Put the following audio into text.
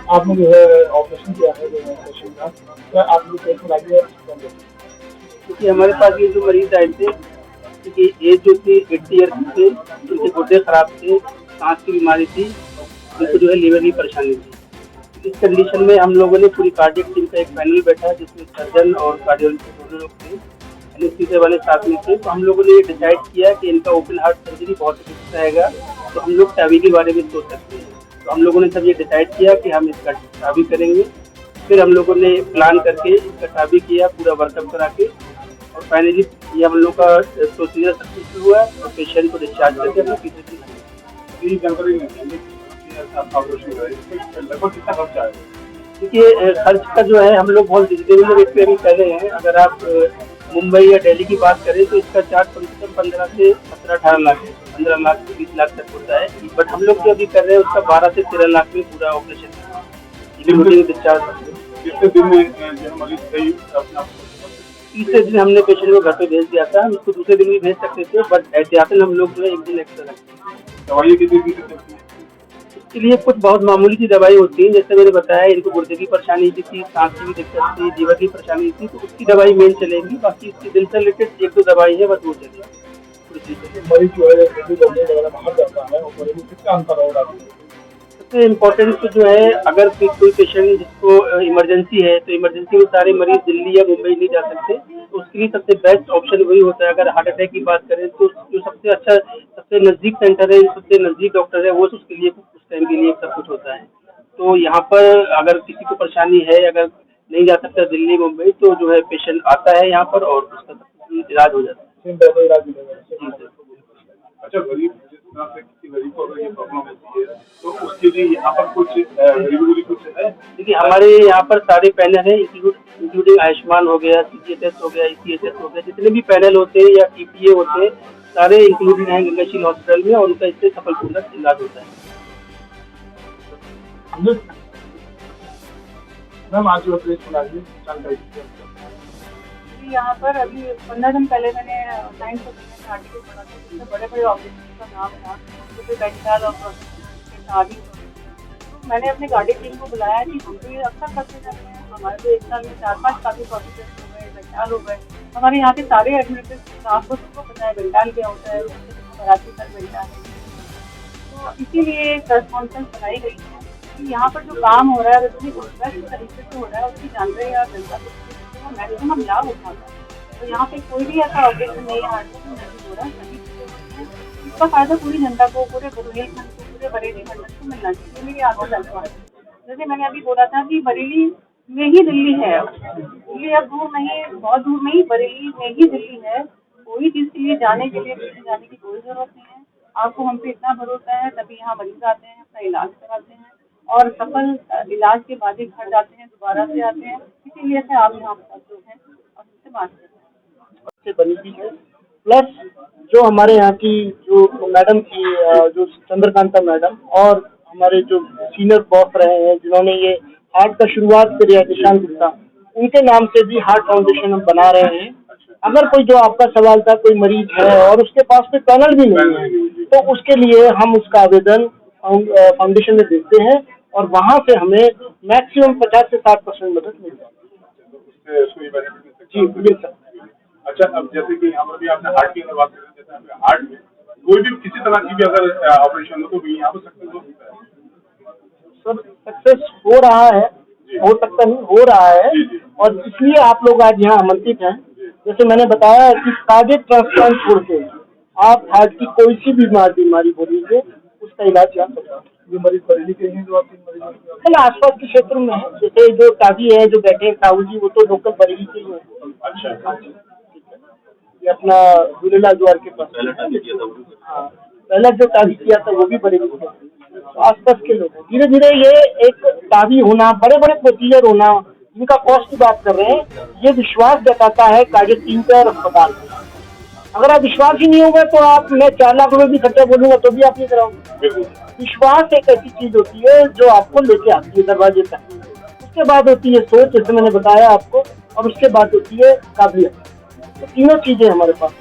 आपने जो है ऑपरेशन किया है जो है पेशेंट का, तो आपने पेट में लगी है क्योंकि हमारे पास ये जो मरीज आए थे, क्योंकि एज जो थी 80 ईयर की थे, उनके गुर्दे खराब थे, सांस की बीमारी थी, उनको जो है लीवर की परेशानी थी। इस कंडीशन में हम लोगों ने पूरी कार्डियक टीम का एक पैनल बैठा जिसमें सर्जन और कार्डियोलॉजिस्ट दोनों लोग थे, एनेस्थीसिया वाले साथ में थे। तो हम लोगों ने ये डिसाइड किया कि इनका ओपन हार्ट सर्जरी बहुत अच्छा रहेगा, तो हम लोग टावी के बारे में सोच सकते हैं। तो हम लोगों ने सब ये डिसाइड किया कि हम इसका टावी करेंगे। फिर हम लोगों ने प्लान करके इसका टावी किया, पूरा वर्कअप करा के, और फाइनली ये हम लोग का प्रोसीजर सक्सेसफुल हुआ और पेशेंट को डिस्चार्ज करके अपने पीछे लगभग कितना खर्चा है? देखिए, खर्च का जो है हम लोग बहुत रिजनेबल रेट पे अभी कर रहे हैं। अगर आप मुंबई या दिल्ली की बात करें तो इसका चार्ज कम से कम 15 से 17-18 लाख है, 15 लाख से 20 लाख तक होता है। बट हम लोग जो अभी कर रहे हैं उसका 12 से 13 लाख में पूरा ऑपरेशन इंक्लूडिंग डिस्चार्ज। कितने दिन में मरीज सही अपना? तीसरे दिन हमने पेशेंट को घर पे भेज दिया था। हम उसको दूसरे दिन भी भेज सकते थे, बट एहतियातन हम लोग जो है एक दिन एक्स्ट्रा रखते हैं। दवाइयाँ कितनी दिन तक चलती है? इसके लिए कुछ बहुत मामूली सी दवाई होती है, जैसे मैंने बताया इनको गुर्दे की परेशानी भी थी, सांस की भी दिक्कत थी, लीवर की परेशानी थी, तो उसकी दवाई मेन चलेगी। बाकी इसके दिल से रिलेटेड 1-2 दवाई है बस, वो चलेगी। मरीज जो है बाहर जाता है और मरीज में कितना अंतर होगा? सबसे इम्पोर्टेंट तो जो है, अगर कोई पेशेंट जिसको इमरजेंसी है, तो इमरजेंसी में सारे मरीज दिल्ली या मुंबई नहीं जा सकते, तो उसके लिए सबसे बेस्ट ऑप्शन वही होता है। अगर हार्ट अटैक की बात करें तो जो सबसे अच्छा, सबसे नज़दीक सेंटर है, सबसे नज़दीक डॉक्टर है, वो उसके लिए उस टाइम के लिए सब कुछ होता है। तो यहाँ पर अगर किसी को परेशानी है, अगर नहीं जा सकता दिल्ली मुंबई, तो जो है पेशेंट आता है यहाँ पर और उसका इलाज हो जाता है। जी सर। अच्छा, गरीब जिस तरह से किसी गरीब को अगर ये प्रॉब्लम होती है तो उसके लिए यहाँ पर कुछ गरीबी कुछ है? देखिए, हमारे यहाँ पर सारे पैनल हैं, इंक्लूडिंग आयुष्मान हो गया, CGHS हो गया, ECHS हो गया, जितने भी पैनल होते हैं या TPA होते हैं, सारे इंक्लूडेड हैं गंगाशील हॉस्पिटल में, और उनका इससे सफलपूर्वक इलाज होता है। मैम आज जो सुनाइए जानकारी। यहाँ पर अभी 15 दिन पहले मैंने साइंस में आर्टिकल पढ़ा था जिसमें बड़े बड़े ऑपरेशन का नाम था, जैसे बेंटाल और शादी। तो मैंने अपने गाड़ी टीम को बुलाया कि हम तो ये अक्सर करते रहते हैं, हमारे तो एक साल में 4-5 काफी प्रोसेस हो गए, बेंटाल हो गए। हमारे यहाँ के सारे एडमिनिस्ट्रेटिव स्टाफ को सबको पता है बेंटाल क्या होता है, मराठी पर बेंटाल है। तो इसीलिए प्रेस कॉन्फ्रेंस बनाई गई है कि यहाँ पर जो काम हो रहा है वो बेस्ट तरीके से हो रहा है, उसकी जानकारी आप जनता को मैक्सिमम लाभ उठाता है। तो यहाँ पे कोई भी ऐसा ऑपरेशन नहीं है, हार्ट नहीं हो रहा है, सभी चीज़ें इसका फायदा पूरी जनता को, पूरे बुंदेलखंड को, पूरे बरेली मंडल को मिलना चाहिए। मेरी आगे लगता है, जैसे मैंने अभी बोला था कि बरेली में ही दिल्ली है, दिल्ली अब दूर नहीं, बहुत दूर नहीं, बरेली में ही दिल्ली है। कोई चीज़ के लिए जाने के लिए दिल्ली जाने की कोई जरूरत नहीं है। आपको हम पे इतना भरोसा है, तभी यहाँ मरीज आते हैं, अपना इलाज कराते हैं और सफल इलाज के बाद ही घर जाते हैं, दोबारा से आते हैं। इसीलिए से आप यहाँ पर जो है और उससे बात करते हैं से बनी हुई है। प्लस जो हमारे यहाँ की जो मैडम की, जो चंद्रकांता मैडम, और हमारे जो सीनियर बॉस रहे हैं जिन्होंने ये हार्ट का शुरुआत करी है, निशांत गुप्ता, उनके नाम से भी हार्ट फाउंडेशन हम बना रहे हैं। अगर कोई, जो आपका सवाल था, कोई मरीज है और उसके पास कोई पैनल भी नहीं है, तो उसके लिए हम उसका आवेदन फाउंडेशन में देते हैं और वहाँ से हमें मैक्सिमम 50 से 60% मदद मिल जाती है। जी मिल सकती है। अच्छा, अब जैसे कि यहाँ पर भी आपने हार्ट की अगर बात करें, जैसे हार्ट में कोई भी किसी तरह की भी अगर ऑपरेशन हो तो भी यहाँ पर सक्सेस हो सकता है? सर, सक्सेस हो रहा है, हो सकता नहीं, हो रहा है, और इसलिए आप लोग आज यहाँ आमंत्रित हैं। जैसे मैंने बताया कि कार्डियक ट्रांसप्लांट छोड़ के आप हार्ट की कोई सी भी बीमारी बोलिए, उसका इलाज यहाँ कर सकते हैं। जो मरीज बरेली के हैं, जो आप मरीज कल आसपास के क्षेत्र में है, जैसे जो काजी है, जो बैठे हैं साहू जी, वो तो लोकल बरेली के ही है। अच्छा, ये अपना झूलेलाल द्वार के पास हाँ, पहला जो काजी किया था वो भी बरेली से, तो आसपास के लोग हैं। धीरे धीरे ये एक काजी होना, बड़े बड़े प्रोसीजर होना, जिनका कॉस्ट की बात कर रहे हैं, ये विश्वास जताता है कार्डियक टीम का और अस्पताल का। अगर आप विश्वास ही नहीं होगा तो आप, मैं 4 लाख रुपए भी खर्चा बोलूंगा तो भी आप नहीं कराओगे। विश्वास एक ऐसी चीज होती है जो आपको लेके आती है दरवाजे तक। उसके बाद होती है सोच, जैसे मैंने बताया आपको, और उसके बाद होती है काबिलियत। तो तीनों चीजें हमारे पास।